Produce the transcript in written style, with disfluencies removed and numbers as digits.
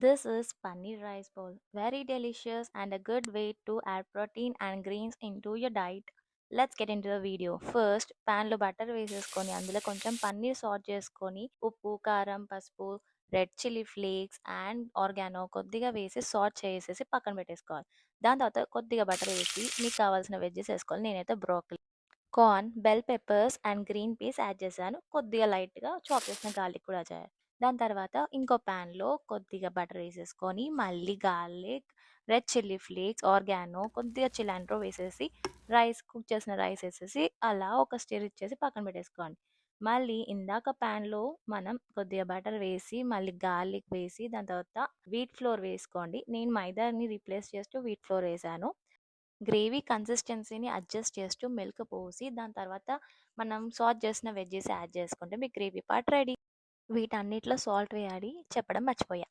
This is paneer rice bowl. Very delicious and a good way to add protein and greens into your diet. Let's get into the video. First, pan లో butter వేసేసుకొని అందులో కొంచెం పన్నీర్ సాట్ చేసుకొని ఉప్పు, కారం, పసుపు, red chilli flakes and organo కొద్దిగా వేసి సాట్ చేసేసి పక్కన పెట్టేసుకోవాలి. దాని తర్వాత కొద్దిగా బటర్ వేసి మీకు కావాల్సిన వెజ్జెస్ వేసుకోవాలి. నేనైతే broccoli, corn, bell peppers and green peas add చేశాను. కొద్దిగా లైట్‌గా చాప్ చేసిన గార్లిక్ కూడా చేయాలి. దాని తర్వాత ఇంకో ప్యాన్‌లో కొద్దిగా బటర్ వేసేసుకొని, మళ్ళీ garlic, red chilli flakes, organo, కొద్దిగా చిలాంట్రో వేసేసి, కుక్ చేసిన రైస్ ఏసేసి, అలా ఒక స్టిర్ ఇచ్చేసి పక్కన పెట్టేసుకోండి. మళ్ళీ ఇందాక ప్యాన్‌లో మనం కొద్దిగా బటర్ వేసి, మళ్ళీ గార్లిక్ వేసి, దాని తర్వాత వీట్ ఫ్లోర్ వేసుకోండి. నేను మైదాని రీప్లేస్ చేస్తూ వీట్ ఫ్లోర్ వేశాను. గ్రేవీ కన్సిస్టెన్సీని అడ్జస్ట్ చేస్తూ మిల్క్ పోసి దాని తర్వాత మనం సాట్ చేసిన వెజ్జెస్ యాడ్ చేసుకుంటే మీకు గ్రేవీ పార్ట్ రెడీ. వీటన్నిటిలో సాల్ట్ వేయాలి చెప్పడం మర్చిపోయా.